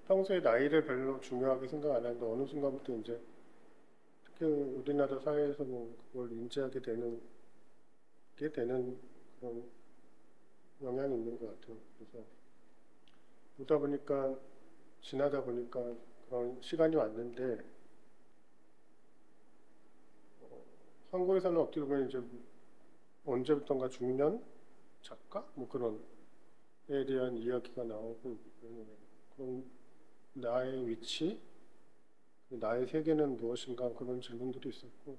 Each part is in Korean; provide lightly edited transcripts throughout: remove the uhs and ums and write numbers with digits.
평소에 나이를 별로 중요하게 생각 안 하는데 어느 순간부터 이제 특히 우리나라 사회에서는 그걸 인지하게 되는 그런 영향이 있는 것 같아요. 그래서 보다 보니까 지나다 보니까 그런 시간이 왔는데 한국에서는 어떻게 보면 이제 언제부턴가 중년 작가 뭐 그런 에 대한 이야기가 나오고 그런 나의 위치, 나의 세계는 무엇인가 그런 질문들이 있었고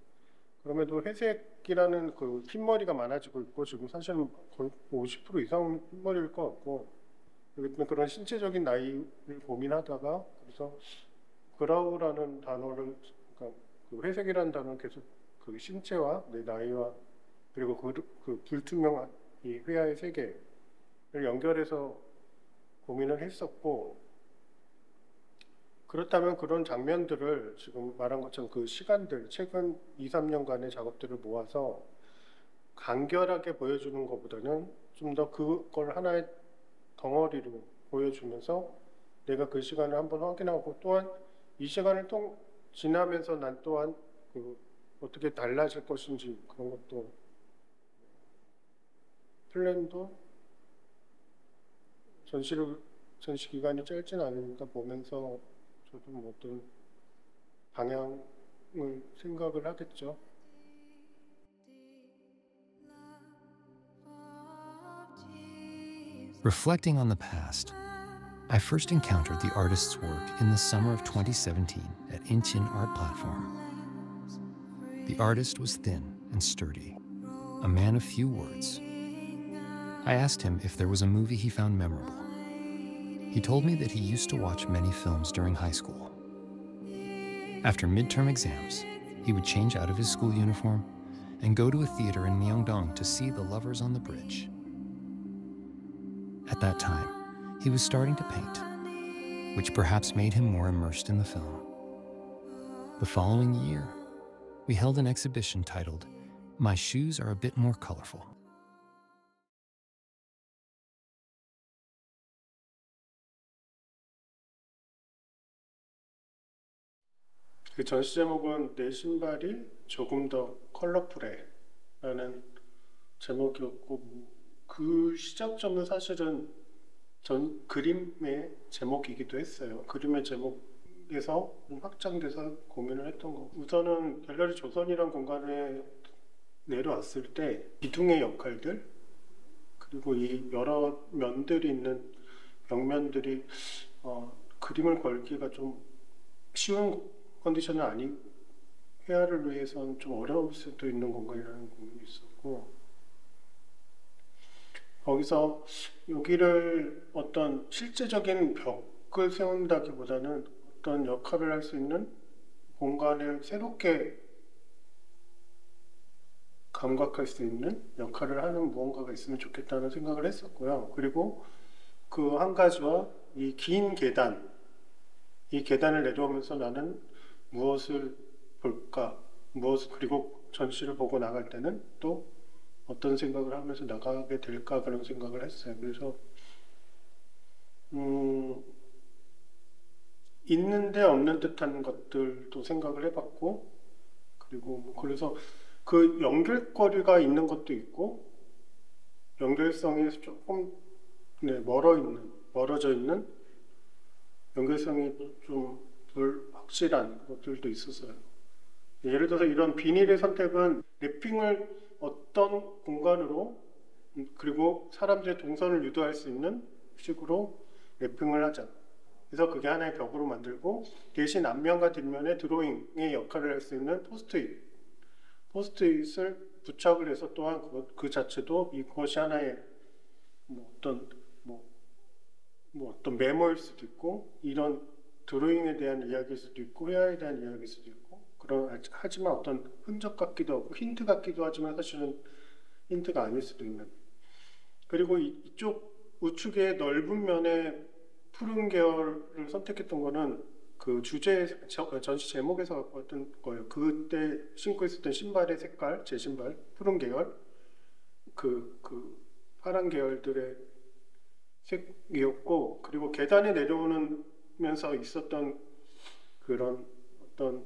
그럼에도 회색이라는 그 흰머리가 많아지고 있고 지금 사실은 거의 50% 이상 흰머리일 것 같고 그런 신체적인 나이를 고민하다가 그래서 그라우라는 단어를 그러니까 그 회색이라는 단어는 계속 그 신체와 내 나이와 그리고 그 불투명한 이 회화의 세계를 연결해서 고민을 했었고 그렇다면 그런 장면들을 지금 말한 것처럼 그 시간들 최근 2, 3년간의 작업들을 모아서 간결하게 보여주는 것보다는 좀 더 그걸 하나의 덩어리로 보여주면서 내가 그 시간을 한번 확인하고 또한 이 시간을 지나면서 난 또한 그 어떻게 달라질 것인지 그런 것도 플랜도 전시 기간이 짧진 않으니까 보면서 저도 뭐 어떤 방향을 생각을 하겠죠. Reflecting on the past, I first encountered the artist's work in the summer of 2017 at Incheon Art Platform. The artist was thin and sturdy, a man of few words. I asked him if there was a movie he found memorable. He told me that he used to watch many films during high school. After midterm exams, he would change out of his school uniform and go to a theater in Myeongdong to see The Lovers on the Bridge. At that time, he was starting to paint, which perhaps made him more immersed in the film. The following year, we held an exhibition titled, My Shoes Are a Bit More Colorful. 그 전시 제목은 내 신발이 조금 더 컬러풀해 라는 제목이었고 그 시작점은 사실은 전 그림의 제목이기도 했어요. 그림의 제목에서 확장돼서 고민을 했던 거고 우선은 갤러리 조선이란 공간에 내려왔을 때 기둥의 역할들 그리고 이 여러 면들이 있는 벽면들이 그림을 걸기가 좀 쉬운 컨디션은 회화를 위해서는 좀 어려울 수도 있는 공간이라는 고민이 있었고 거기서 여기를 어떤 실제적인 벽을 세운다기보다는 어떤 역할을 할 수 있는 공간을 새롭게 감각할 수 있는 역할을 하는 무언가가 있으면 좋겠다는 생각을 했었고요. 그리고 그 한 가지와 이 긴 계단, 이 계단을 내려오면서 나는 무엇을 볼까? 그리고 전시를 보고 나갈 때는 또 어떤 생각을 하면서 나가게 될까? 그런 생각을 했어요. 그래서 있는데 없는 듯한 것들도 생각을 해봤고 그리고 그래서 그 연결거리가 있는 것도 있고 연결성이 조금 멀어져 있는 연결성이 좀 덜 확실한 것들도 있었어요. 예를 들어서 이런 비닐의 선택은 랩핑을 어떤 공간으로 그리고 사람들의 동선을 유도할 수 있는 식으로 랩핑을 하자. 그래서 그게 하나의 벽으로 만들고 대신 앞면과 뒷면에 드로잉의 역할을 할 수 있는 포스트잇을 부착을 해서 또한 그 자체도 이것이 하나의 어떤 메모일 수도 있고 이런 드로잉에 대한 이야기일 수도 있고 회화에 대한 이야기일 수도 있고 하지만 어떤 흔적 같기도 하고 힌트 같기도 하지만 사실은 힌트가 아닐 수도 있는 그리고 이쪽 우측의 넓은 면의 푸른 계열을 선택했던 거는 그 전시 제목에서 갖고 왔던 거예요. 그때 신고 있었던 신발의 색깔, 제 신발, 푸른 계열 그 파란 계열들의 색이었고 그리고 계단에 내려오는 내려오면서 있었던 그런 어떤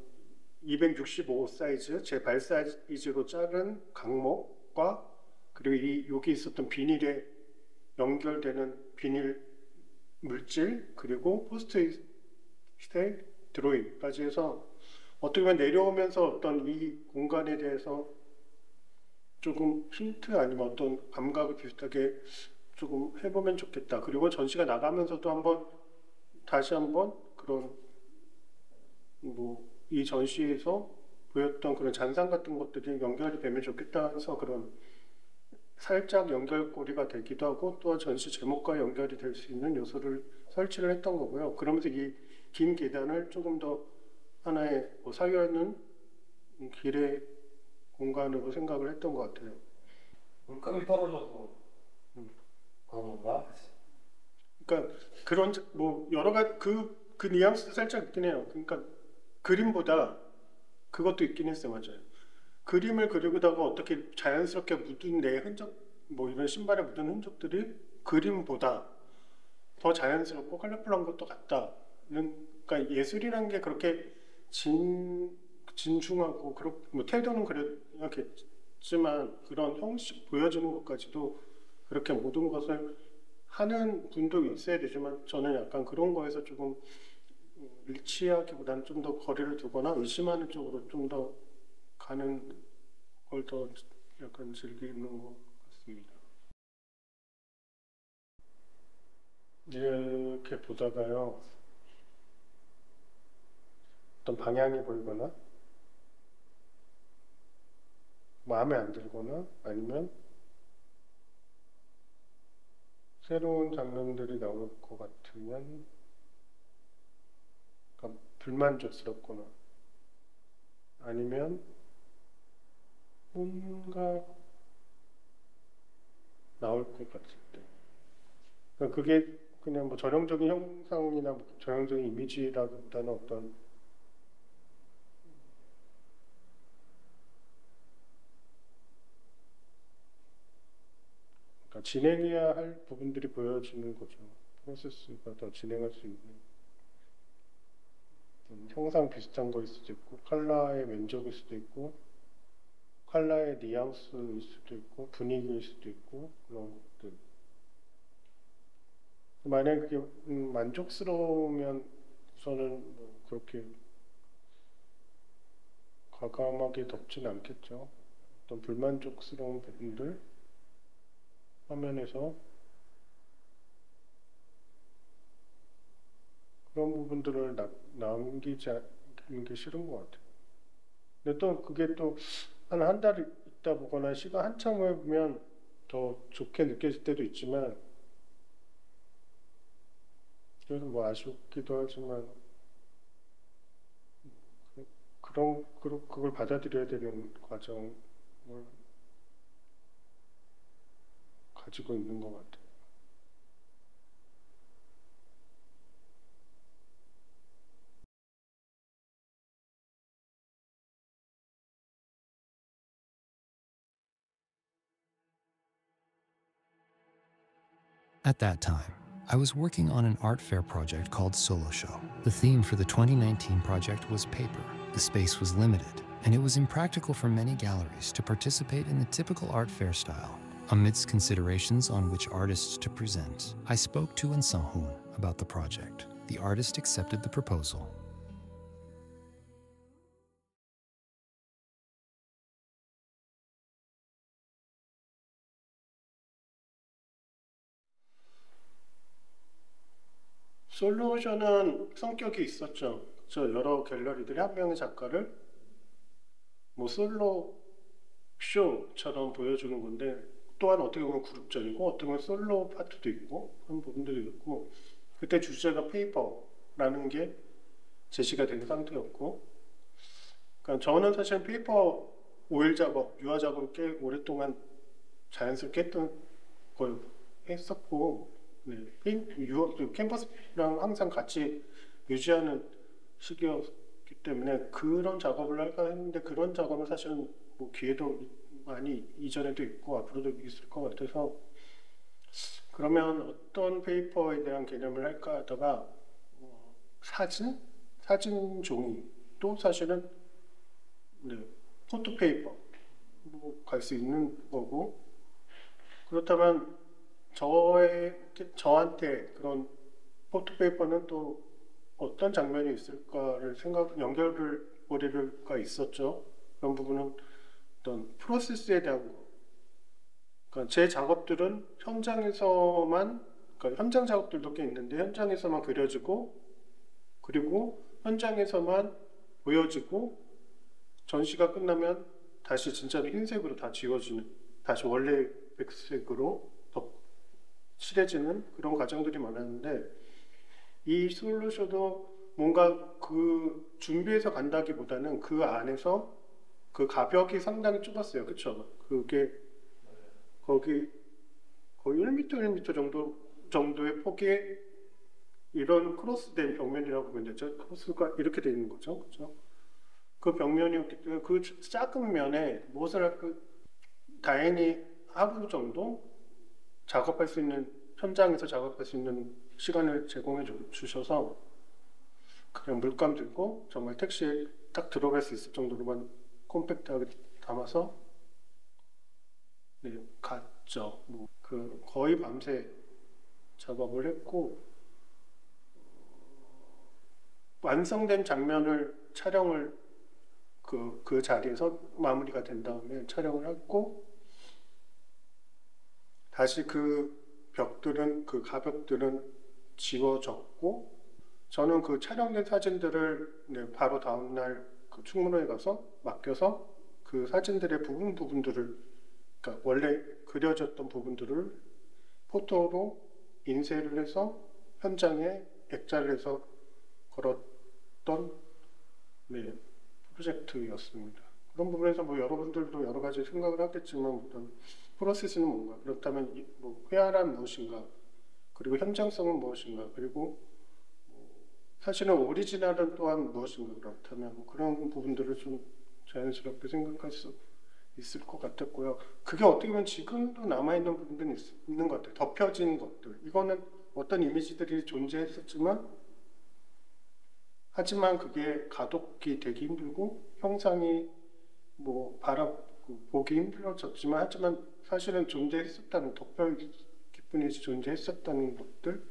265 사이즈, 제 발 사이즈로 자른 강목과 그리고 여기 있었던 비닐에 연결되는 비닐 물질 그리고 포스트잇의 드로잉까지 해서 어떻게 보면 내려오면서 어떤 이 공간에 대해서 조금 힌트 아니면 어떤 감각을 비슷하게 조금 해보면 좋겠다. 그리고 전시가 나가면서도 다시 한번 그런 뭐 이 전시에서 보였던 그런 잔상 같은 것들이 연결이 되면 좋겠다 해서 그런 살짝 연결고리가 되기도 하고 또 전시 제목과 연결이 될 수 있는 요소를 설치를 했던 거고요. 그러면서 이 긴 계단을 조금 더 하나의 사유하는 길의 공간으로 생각을 했던 것 같아요. 물감이 떨어져도 그런 건가? 그러니까 그런 뭐 여러 가지 그 뉘앙스도 살짝 있긴 해요. 그러니까 그림보다 그것도 있긴 했어요. 맞아요. 그림을 그리고다가 어떻게 자연스럽게 묻은 내 흔적, 뭐 이런 신발에 묻은 흔적들이 그림보다 더 자연스럽고 컬러풀한 것도 같다. 그러니까 예술이라는 게 그렇게 진중하고 뭐 태도는 그렇겠지만 그런 형식 보여주는 것까지도 그렇게 모든 것을 하는 분도 있어야 되지만 저는 약간 그런 거에서 조금 일치하기보다는 좀 더 거리를 두거나 의심하는 쪽으로 좀 더 가는 걸 더 약간 즐기는 것 같습니다. 이렇게 보다가요 어떤 방향이 보이거나 마음에 안 들거나 아니면 새로운 장면들이 나올 것 같으면 그러니까 불만족스럽거나 아니면 뭔가 나올 것 같을 때 그러니까 그게 그냥 뭐 전형적인 형상이나 뭐 전형적인 이미지라기보다는 어떤 그러니까 진행해야 할 부분들이 보여지는 거죠. 프로세스가 더 진행할 수 있는 형상 비슷한 거일 수도 있고 컬러의 면적일 수도 있고 컬러의 뉘앙스일 수도 있고 분위기일 수도 있고 그런 것들. 만약에 그게 만족스러우면 우선은 뭐 그렇게 과감하게 덮지는 않겠죠. 어떤 불만족스러운 부분들 화면에서 그런 부분들을 남기지 않는 게 싫은 것 같아요. 근데 또 그게 또 한 달 있다 보거나 시간 한참 후에 보면 더 좋게 느껴질 때도 있지만 그래서 뭐 아쉽기도 하지만 그걸 받아들여야 되는 과정을 가지고 있는 것 같아요. At that time, I was working on an art fair project called Solo Show. The theme for the 2019 project was paper. The space was limited, and it was impractical for many galleries to participate in the typical art fair style. Amidst considerations on which artists to present, I spoke to An Sang-hoon about the project. The artist accepted the proposal. 솔루션은 성격이 있었죠. 저 여러 갤러리들이 한 명의 작가를 뭐 솔로 쇼처럼 보여주는 건데 또한 어떻게 보면 그룹전이고 어떻게 보면 솔로 파트도 있고 그런 부분들이 있고 그때 주제가 페이퍼라는 게 제시가 된 상태였고 그러니까 저는 사실 페이퍼 오일 작업, 유화 작업을 꽤 오랫동안 자연스럽게 했던 걸 했었고 네, 캠퍼스랑 항상 같이 유지하는 시기였기 때문에 그런 작업을 할까 했는데 그런 작업은 사실은 뭐 기회도 많이 이전에도 있고 앞으로도 있을 것 같아서 그러면 어떤 페이퍼에 대한 개념을 할까 하다가 사진 종이도 사실은 네, 포토페이퍼 갈 수 있는 거고, 그렇다면 저한테 그런 포토페이퍼는 또 어떤 장면이 있을까를 연결고리가 있었죠. 그런 부분은 어떤 프로세스에 대한 거. 그러니까 제 작업들은 현장에서만, 그러니까 현장 작업들도 꽤 있는데 현장에서만 그려지고, 그리고 현장에서만 보여지고, 전시가 끝나면 다시 진짜로 흰색으로 다 지워지는, 다시 원래 백색으로 칠해지는 그런 과정들이 많았는데, 이 솔로쇼도 뭔가 그 준비해서 간다기보다는 그 안에서 그 가벽이 상당히 좁았어요. 그쵸? 그게 거기 거의 1m, 1m 정도의 폭의 이런 크로스된 벽면이라고 보면 되죠. 크로스가 이렇게 되어 있는 거죠. 그죠? 그 벽면이었기 때문에 그 작은 면에 무엇을 할까, 다행히 하루 정도 작업할 수 있는, 현장에서 작업할 수 있는 시간을 제공해 주셔서 그냥 물감 들고 정말 택시에 딱 들어갈 수 있을 정도로만 콤팩트하게 담아서 네, 갔죠. 거의 밤새 작업을 했고, 완성된 장면을 촬영을 그 자리에서 마무리가 된 다음에 촬영을 했고, 다시 그 가벽들은 지워졌고, 저는 그 촬영된 사진들을 네, 바로 다음날 그 충무로에 가서 맡겨서 그 사진들의 부분들을, 그러니까 원래 그려졌던 부분들을 포토로 인쇄를 해서 현장에 액자를 해서 걸었던 네, 프로젝트였습니다. 그런 부분에서 뭐 여러분들도 여러 가지 생각을 하겠지만, 어떤 프로세스는 뭔가, 그렇다면 뭐 회화란 무엇인가, 그리고 현장성은 무엇인가, 그리고 사실은 오리지널은 또한 무엇인가, 그렇다면 뭐 그런 부분들을 좀 자연스럽게 생각할 수 있을 것 같았고요. 그게 어떻게 보면 지금도 남아있는 부분들이 있는 것 같아요. 덮여진 것들. 이거는 어떤 이미지들이 존재했었지만, 하지만 그게 가독이 되기 힘들고 형상이 뭐 보기 힘들어졌지만, 하지만 사실은 존재했었다는, 덮여있을 뿐이지 존재했었다는 것들,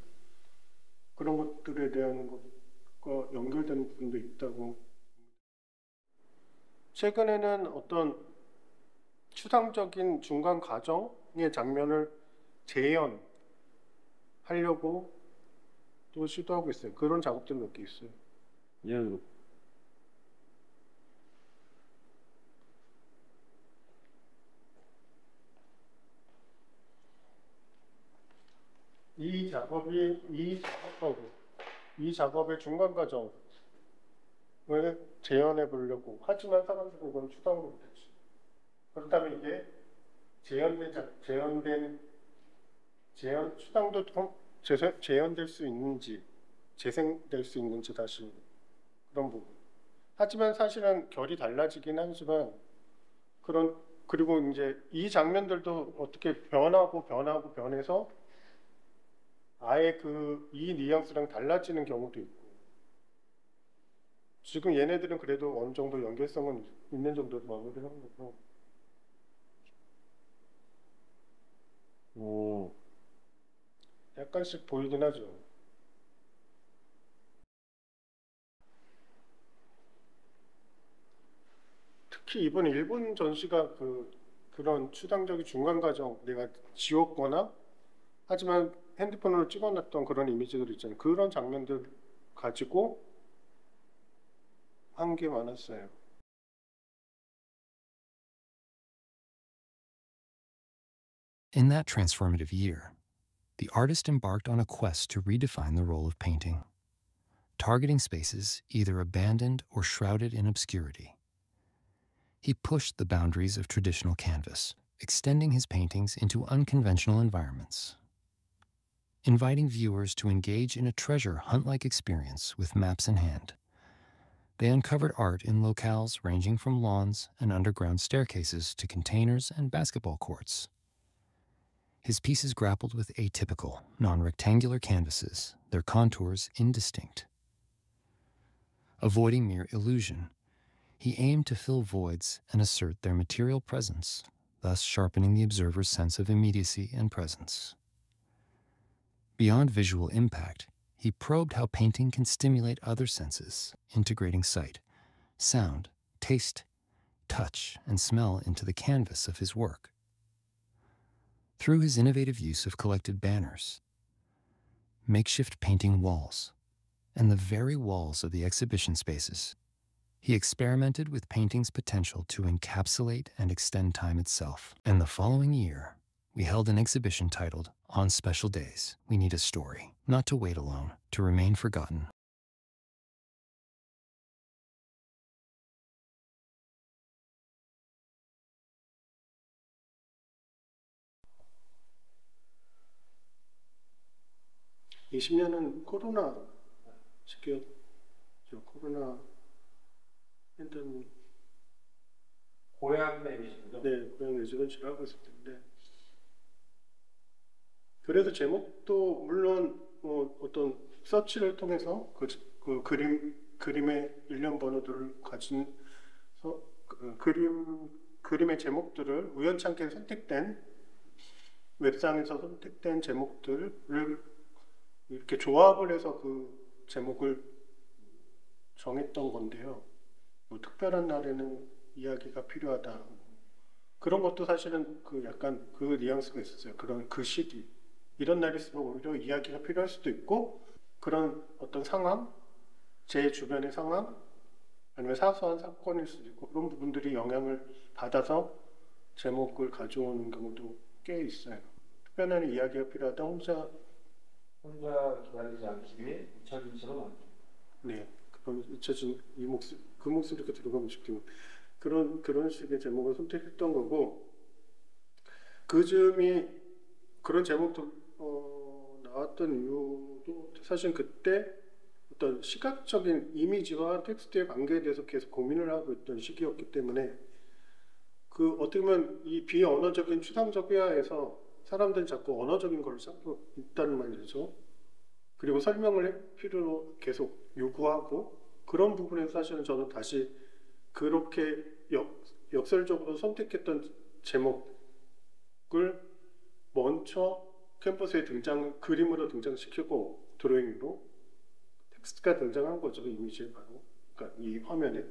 그런 것들에 대한 것과 연결되는 부분도 있다고. 최근에는 어떤 추상적인 중간 과정의 장면을 재현하려고 또 시도하고 있어요. 그런 작업들 몇 개 있어요. 예. 이 작업의 중간 과정을 재현해 보려고, 하지만 사람들은 그건 추상으로 못했지. 그렇다면 이게 추상도 재현될 수 있는지, 재생될 수 있는지, 다시 그런 부분. 하지만 사실은 결이 달라지긴 하지만, 그리고 이제 이 장면들도 어떻게 변해서 아예 이 뉘앙스랑 달라지는 경우도 있고, 지금 얘네들은 그래도 어느 정도 연결성은 있는 정도로 마무리를 하는 거고. 약간씩 보이긴 하죠. 특히 이번 일본 전시가 그런 추상적인 중간 과정, 내가 지웠거나 하지만 핸드폰으로 찍어놨던 그런 이미지들 있잖아요. 그런 장면들 가지고 한 게 많았어요. In that transformative year, the artist embarked on a quest to redefine the role of painting, targeting spaces either abandoned or shrouded in obscurity. He pushed the boundaries of traditional canvas, extending his paintings into unconventional environments, inviting viewers to engage in a treasure hunt-like experience with maps in hand. They uncovered art in locales ranging from lawns and underground staircases to containers and basketball courts. His pieces grappled with atypical, non-rectangular canvases, their contours indistinct. Avoiding mere illusion, he aimed to fill voids and assert their material presence, thus sharpening the observer's sense of immediacy and presence. Beyond visual impact, he probed how painting can stimulate other senses, integrating sight, sound, taste, touch, and smell into the canvas of his work. Through his innovative use of collected banners, makeshift painting walls, and the very walls of the exhibition spaces, he experimented with painting's potential to encapsulate and extend time itself. And the following year, we held an exhibition titled, On Special Days, We Need a Story, Not to Wait Alone, to Remain Forgotten. 이 20년은 코로나 시기였죠. 코로나 팬데믹. 고향 내리시죠? 네, 고향 레지던시를 하고 있을 텐데. 그래서 제목도 물론 어떤 서치를 통해서 그 그림의 일련 번호들을 가진 그림의 제목들을 우연찮게 선택된 웹상에서 선택된 제목들을 이렇게 조합을 해서 그 제목을 정했던 건데요. 뭐 특별한 날에는 이야기가 필요하다. 그런 것도 사실은 그 약간 그 뉘앙스가 있었어요. 그런 그 시기. 이런 날일수록 오히려 이야기가 필요할 수도 있고 그런 어떤 상황, 제 주변의 상황, 아니면 사소한 사건일 수도 있고 그런 부분들이 영향을 받아서 제목을 가져오는 경우도 꽤 있어요. 특별한 이야기가 필요하다. 혼자 기다리지 않기 위해 잊혀진처럼 만든. 네, 그런 잊혀진 그 목소리 이렇게 들어가면 싶긴 그런 식의 제목을 선택했던 거고 그 즈음이 그런 제목도 나왔던 이유도 사실 그때 어떤 시각적인 이미지와 텍스트의 관계에 대해서 계속 고민을 하고 있던 시기였기 때문에 그 어떻게 보면 이 비언어적인 추상적 회화에서 사람들은 자꾸 언어적인 걸 찾고 있다는 말이죠. 그리고 설명을 할 필요로 계속 요구하고 그런 부분에서 사실은 저는 다시 그렇게 역설적으로 선택했던 제목을 먼저 캠퍼스에 그림으로 등장시키고 드로잉으로 텍스트가 등장한 거죠. 이미지에 바로. 그러니까 이 화면에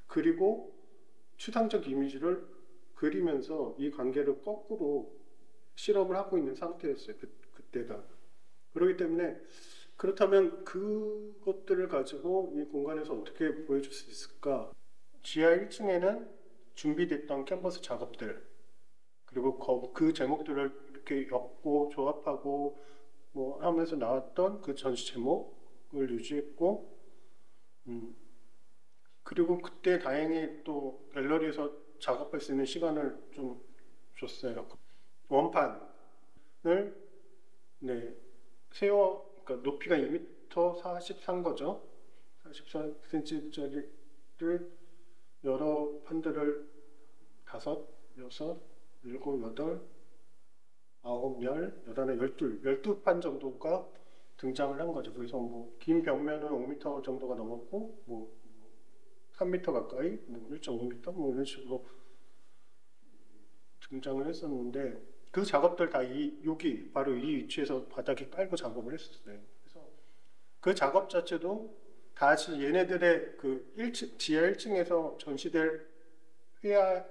그리고 추상적 이미지를 그리면서 이 관계를 거꾸로 실험을 하고 있는 상태였어요. 그때가. 그렇기 때문에 그렇다면 그것들을 가지고 이 공간에서 어떻게 보여줄 수 있을까? 지하 1층에는 준비됐던 캔버스 작업들 그리고 그 제목들을 이렇게 엮고 조합하고 뭐 하면서 나왔던 그 전시 제목을 유지했고 그리고 그때 다행히 또 갤러리에서 작업할 수 있는 시간을 좀 줬어요. 원판을 그러니까 높이가 2m 43 거죠. 44cm짜리를 여러 판들을 5, 6, 7, 8, 9, 10, 11, 12판 정도가 등장을 한 거죠. 그래서 뭐 긴 벽면은 5m 정도가 넘었고 뭐 3m 가까이, 뭐 1.5m 뭐 이런 식으로 등장을 했었는데 그 작업들 다 여기 바로 이 위치에서 바닥에 깔고 작업을 했었어요. 그래서 그 작업 자체도 다시 얘네들의 그 지하 1층에서 전시될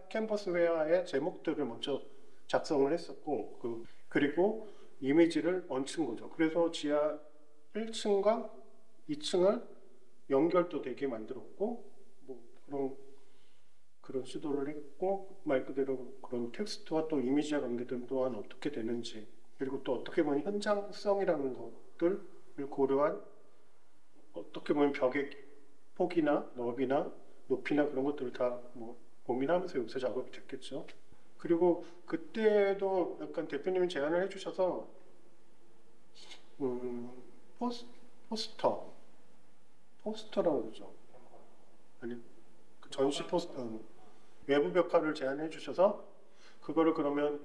캠퍼스 회화의 제목들을 먼저 작성을 했었고 그리고 이미지를 얹힌 거죠. 그래서 지하 1층과 2층을 연결도 되게 만들었고 뭐 그런 시도를 했고 말 그대로 그런 텍스트와 또 이미지와 관계된 또한 어떻게 되는지 그리고 또 어떻게 보면 현장성이라는 것들을 고려한 어떻게 보면 벽의 폭이나 너비나 높이나 그런 것들을 다 뭐 고민하면서 여기서 작업이 됐겠죠. 그리고 그때도 약간 대표님이 제안을 해주셔서 포스터라고 그러죠. 아니 전시 포스터 외부 벽화를 제안해 주셔서 그거를 그러면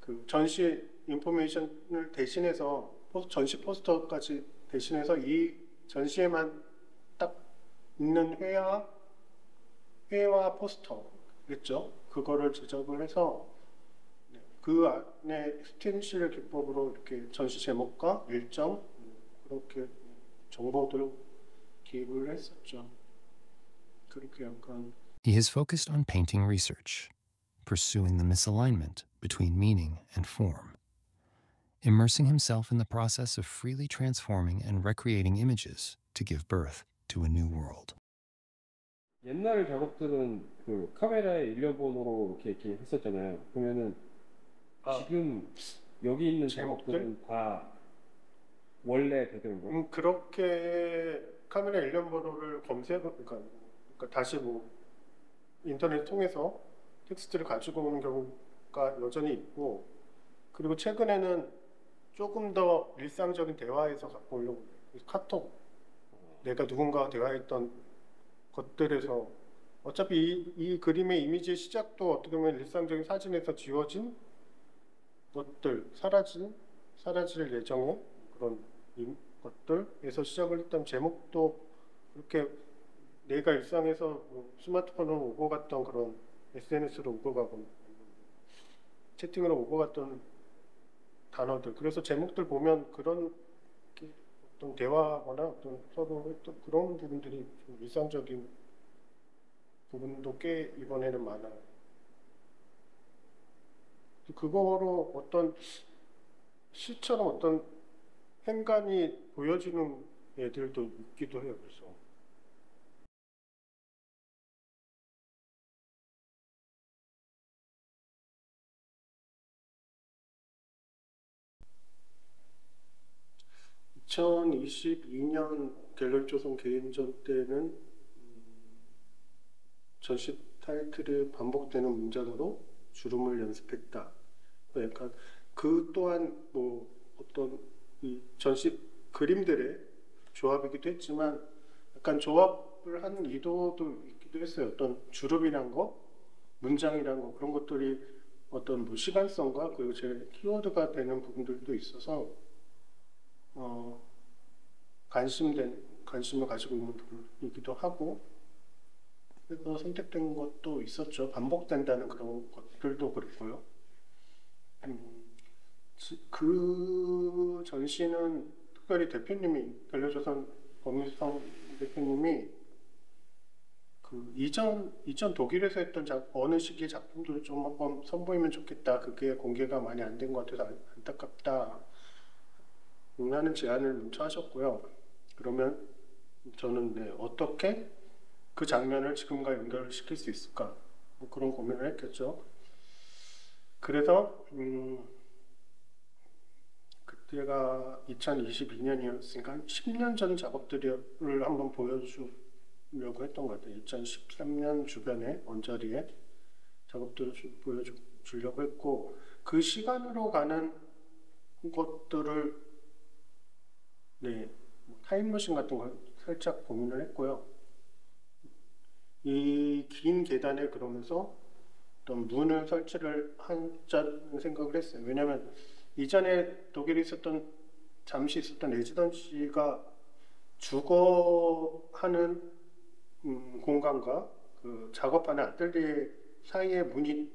그 전시 인포메이션을 대신해서 전시 포스터까지 대신해서 이 전시에만 딱 있는 회와 포스터겠죠. 그거를 제작을 해서 그 안에 스텐실 기법으로 이렇게 전시 제목과 일정 그렇게 정보들 기입을 했었죠. 그렇게 약간 He has focused on painting research, pursuing the misalignment between meaning and form, immersing himself in the process of freely transforming and recreating images to give birth to a new world. 옛날 작업들은 그 카메라의 일련 번호로 이렇게 했었잖아요. 그러면은 지금 여기 있는 제목들? 작업들은 다 원래 되는 거예요? 그렇게 카메라 일련 번호를 그러니까 다시 뭐 인터넷 통해서 텍스트를 가지고 오는 경우가 여전히 있고, 그리고 최근에는 조금 더 일상적인 대화에서 갖고 오려고 카톡, 내가 누군가와 대화했던 것들에서 어차피 이 그림의 이미지의 시작도 어떻게 보면 일상적인 사진에서 지워진 것들, 사라질 예정의 그런 것들에서 시작을 했던 제목도 그렇게 내가 일상에서 뭐 스마트폰으로 오고 갔던 그런 SNS로 오고 가고 채팅으로 오고 갔던 단어들, 그래서 제목들 보면 그런 어떤 대화거나 어떤 서로 했던 그런 부분들이 좀 일상적인 부분도 꽤 이번에는 많아요. 그거로 어떤 시처럼 어떤 행간이 보여지는 애들도 있기도 해요. 그래서 (2022년) 갤러리 조선 개인전 때는 전시 타이틀이 반복되는 문장으로 주름을 연습했다. 약간 그 또한 뭐 어떤 이 전시 그림들의 조합이기도 했지만 약간 조합을 한 의도도 있기도 했어요. 어떤 주름이란 거, 문장이란 거, 그런 것들이 어떤 뭐 시간성과 그리고 제 키워드가 되는 부분들도 있어서 관심을 가지고 있는 부분이기도 하고, 그래서 선택된 것도 있었죠. 반복된다는 그런 것들도 그렇고요. 그 전시는 특별히 대표님이, 갤러리조선 범유성 대표님이 그 이전 독일에서 했던 어느 시기의 작품들을 좀 한번 선보이면 좋겠다, 그게 공개가 많이 안 된 것 같아서 안타깝다 라는 제안을 문자하셨고요. 그러면 저는 어떻게 그 장면을 지금과 연결을 시킬 수 있을까, 뭐 그런 고민을 했겠죠. 그래서 그때가 2022년이었으니까 10년 전 작업들을 한번 보여주려고 했던 것 같아요. 2013년 주변에 언저리에 작업들을 보여주려고 했고, 그 시간으로 가는 것들을 타임머신 같은 걸 살짝 고민을 했고요. 이 긴 계단에 그러면서 어떤 문을 설치를 하자는 생각을 했어요. 왜냐하면 이전에 독일에 잠시 있었던 레지던시가 주거하는 공간과 그 작업하는 아틀리에 사이에 문이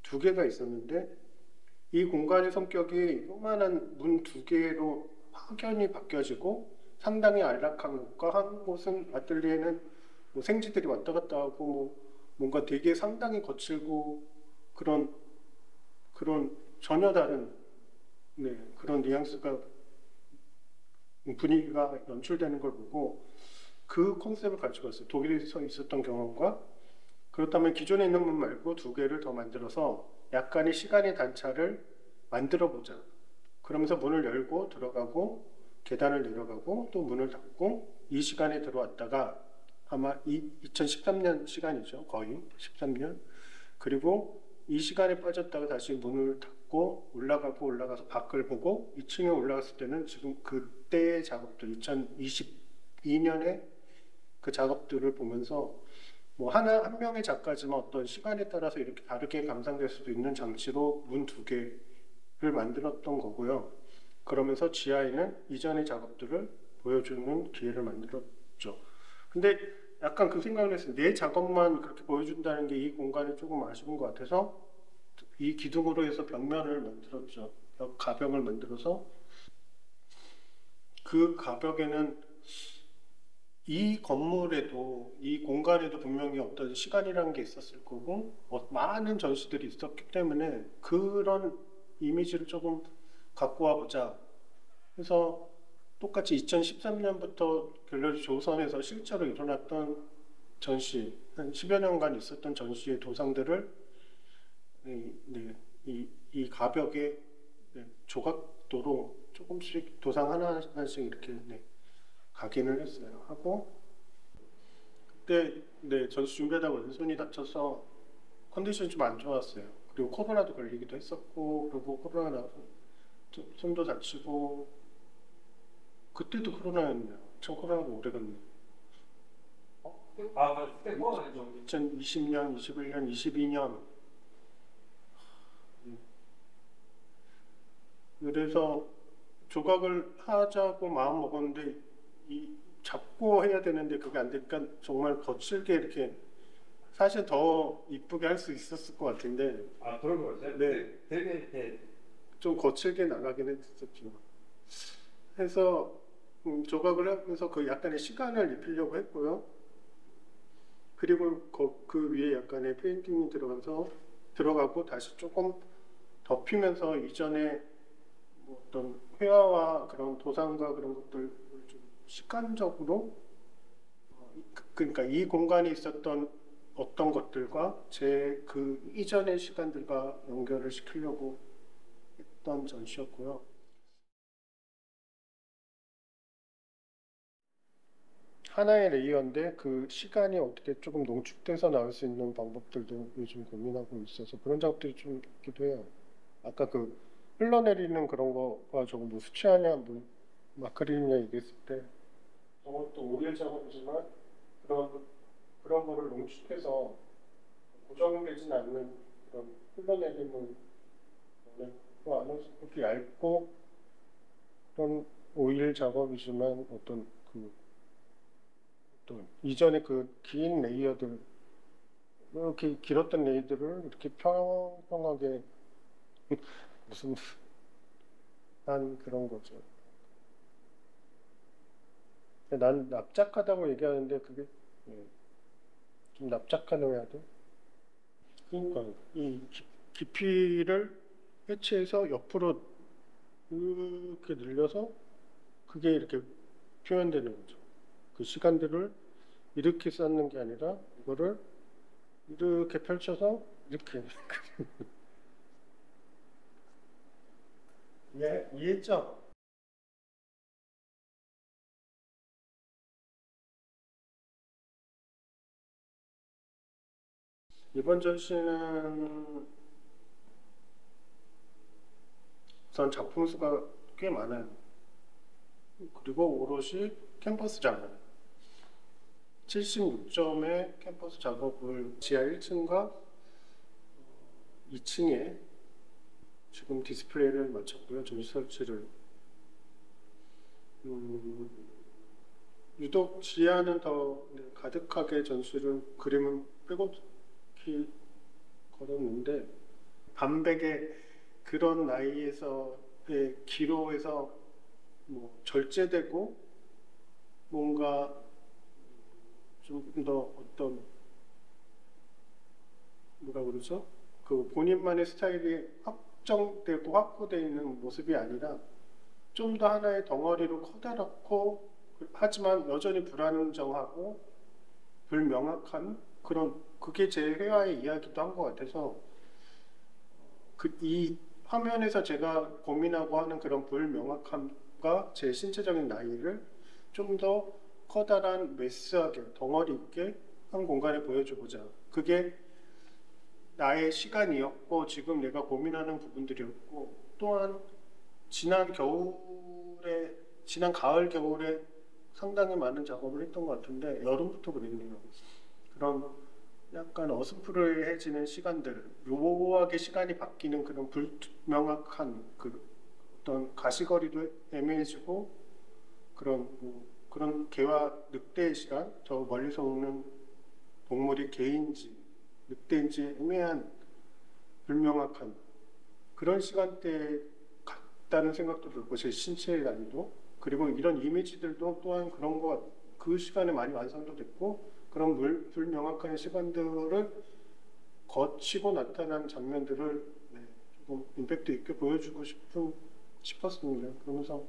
두 개가 있었는데, 이 공간의 성격이 요만한 문 두 개로 확연히 바뀌어지고 상당히 안락한 곳과, 한 곳은 아틀리에는 뭐 생쥐들이 왔다 갔다 하고 뭐 뭔가 되게 상당히 거칠고 그런 전혀 다른 그런 뉘앙스가, 분위기가 연출되는 걸 보고 그 컨셉을 가지고 왔어요. 독일에서 있었던 경험과, 그렇다면 기존에 있는 문 말고 두 개를 더 만들어서 약간의 시간의 단차를 만들어 보자. 그러면서 문을 열고 들어가고 계단을 내려가고 또 문을 닫고, 이 시간에 들어왔다가 아마 2013년 시간이죠. 거의 13년. 그리고 이 시간에 빠졌다가 다시 문을 닫고 올라가서 밖을 보고 2층에 올라갔을 때는 지금 그때의 작업들, 2022년에 그 작업들을 보면서 뭐 한 명의 작가지만 어떤 시간에 따라서 이렇게 다르게 감상될 수도 있는 장치로 문 두 개를 만들었던 거고요. 그러면서 지하에는 이전의 작업들을 보여주는 기회를 만들었죠. 근데 약간 그 생각을 했어요. 내 작업만 그렇게 보여준다는 게 이 공간이 조금 아쉬운 것 같아서 이 기둥으로 해서 벽면을 만들었죠. 가벽을 만들어서 그 가벽에는 이 건물에도 이 공간에도 분명히 어떤 시간이라는 게 있었을 거고 많은 전시들이 있었기 때문에 그런 이미지를 조금 갖고 와보자. 그래서 똑같이 2013년부터 갤러리 조선에서 실제로 일어났던 전시, 한 10여 년간 있었던 전시의 도상들을 이 가벽에 조각도로 조금씩 도상 하나씩 이렇게 각인을 했어요. 하고 그때 전시 준비하다가 왼손이 다쳐서 컨디션이 좀 안 좋았어요. 그리고 코로나도 걸리기도 했었고, 그리고 코로나 나서 손도 다치고, 그때도 코로나였네요. 참 코로나가 오래 갔네요. 그때 코로나죠. 2020년, 21년, 22년. 그래서 조각을 하자고 마음 먹었는데 잡고 해야 되는데 그게 안 되니까 정말 거칠게 이렇게 사실 더 이쁘게 할 수 있었을 것 같은데 그런 거였어요? 네. 되게 좀 거칠게 나가긴 했었지만 해서 조각을 하면서 그 약간의 시간을 입히려고 했고요. 그리고 그 위에 약간의 페인팅이 들어가고 다시 조금 덮이면서 이전에 어떤 회화와 그런 도상과 그런 것들을 좀 시간적으로 그러니까 이 공간에 있었던 어떤 것들과 제 그 이전의 시간들과 연결을 시키려고 했던 전시였고요. 하나의 레이어인데 그 시간이 어떻게 조금 농축돼서 나올 수 있는 방법들도 요즘 고민하고 있어서 그런 작업들이 좀 있기도 해요. 아까 그 흘러내리는 그런 거가 조금 뭐 수치하냐 뭐 마크리냐 얘기했을 때 저것도 오리의 작업이지만 그런 거를 농축해서 고정되진 않는 그런 흘러내리는 그 안에서 그렇게 얇고 그런 오일 작업이지만 어떤 이전에 그 긴 레이어들 이렇게 길었던 레이들을 이렇게 평평하게 무슨 한 그런 거죠. 난 납작하다고 얘기하는데 그게 좀 납작하다고 해야 돼? 그러니까 이 깊이를 해치해서 옆으로 이렇게 늘려서 그게 이렇게 표현되는 거죠. 그 시간들을 이렇게 쌓는 게 아니라 이거를 이렇게 펼쳐서 이렇게 이해했죠? 이번 전시는 우선 작품 수가 꽤 많아요. 그리고 오롯이 캔버스 작업 76점의 캔버스 작업을 지하 1층과 2층에 지금 디스플레이를 마쳤고요. 전시 설치를 유독 지하는 더 가득하게 전시를 그림은 빼곡히 걸었는데 반백의 그런 나이에서의 기로에서 뭐 절제되고 뭔가 좀 더 어떤 뭐라 그러죠? 그 본인만의 스타일이 확정되고 확보되어 있는 모습이 아니라 좀 더 하나의 덩어리로 커다랗고 하지만 여전히 불안정하고 불명확한 그게 제 회화의 이야기도 한 것 같아서 이 화면에서 제가 고민하고 하는 그런 불명확함과 제 신체적인 나이를 좀 더 커다란 매스하게 덩어리 있게 한 공간에 보여줘보자. 그게 나의 시간이었고 지금 내가 고민하는 부분들이었고 또한 지난 가을 겨울에 상당히 많은 작업을 했던 것 같은데 여름부터 그랬네요. 그런 약간 어스프레해지는 시간들, 묘하게 시간이 바뀌는 그런 불명확한 그 어떤 가시거리도 애매해지고 그런 그런 개와 늑대의 시간, 저 멀리서 오는 동물이 개인지 늑대인지 애매한 불명확한 그런 시간대에 같다는 생각도 들고 제 신체의 난이도 그리고 이런 이미지들도 또한 그런 그 시간에 많이 완성도 됐고 그런 불명확한 시간들을 거치고 나타난 장면들을 조금 임팩트 있게 보여주고 싶었습니다. 그러면서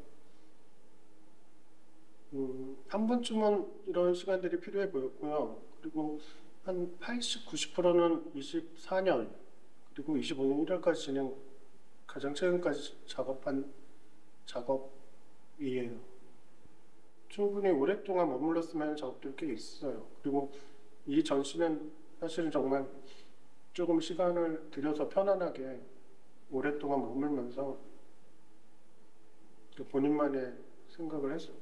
한 번쯤은 이런 시간들이 필요해 보였고요. 그리고 한 80, 90%는 24년 그리고 25년 1월까지 가장 최근까지 작업한 작업이에요. 충분히 오랫동안 머물렀으면 하는 작업들이 꽤 있어요. 그리고 이 전시는 사실은 정말 조금 시간을 들여서 편안하게 오랫동안 머물면서 본인만의 생각을 했어요.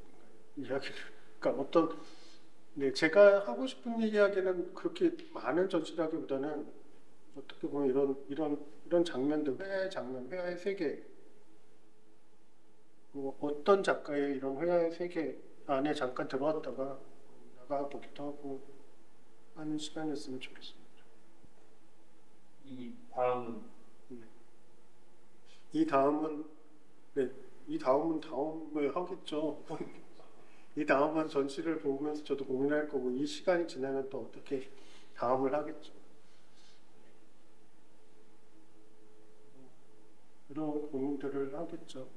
이야기를. 그러니까 제가 하고 싶은 이야기는 그렇게 많은 전시라기보다는 어떻게 보면 이런 장면들, 회화의 세계, 어떤 작가의 이런 회화의 세계 안에 잠깐 들어왔다가 나가보기도 하고 하는 시간이었으면 좋겠습니다. 이 다음은 다음에 하겠죠. 이 다음은 전시를 보면서 저도 고민할 거고 이 시간이 지나면 또 어떻게 다음을 하겠죠. 이런 고민들을 하겠죠.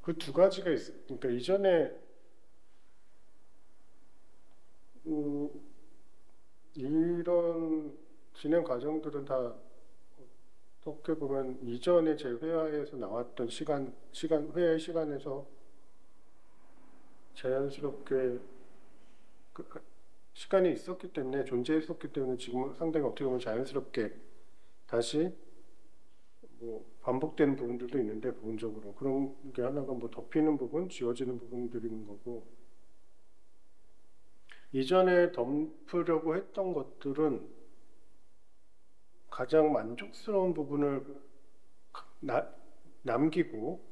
그 두 가지가 있어요. 그러니까 이전에 이런 진행 과정들은 다 어떻게 보면 이전에 제 회화에서 나왔던 회화의 시간에서 자연스럽게 시간이 있었기 때문에 존재했었기 때문에 지금 상당히 어떻게 보면 자연스럽게 다시 반복되는 부분들도 있는데 부분적으로 그런 게 하나가 덮이는 부분, 지워지는 부분들인 거고 이전에 덮으려고 했던 것들은 가장 만족스러운 부분을 남기고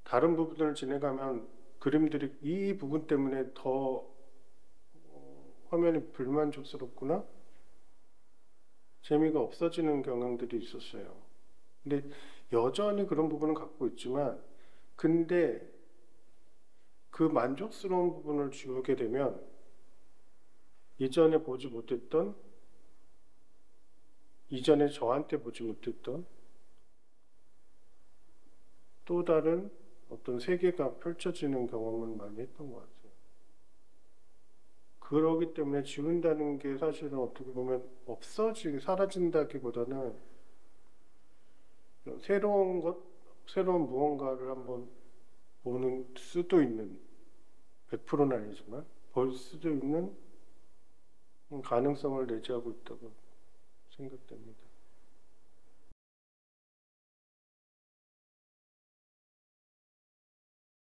다른 부분을 진행하면 그림들이 이 부분 때문에 더 화면이 불만족스럽구나 재미가 없어지는 경향들이 있었어요. 근데 여전히 그런 부분은 갖고 있지만 근데 그 만족스러운 부분을 지우게 되면 이전에 보지 못했던 이전에 저한테 보지 못했던 또 다른 어떤 세계가 펼쳐지는 경험을 많이 했던 것 같아요. 그러기 때문에 지운다는 게 사실은 어떻게 보면 사라진다기보다는 새로운 무언가를 한번 보는 수도 있는 100%는 아니지만 볼 수도 있는 가능성을 내재하고 있다고 생각됩니다.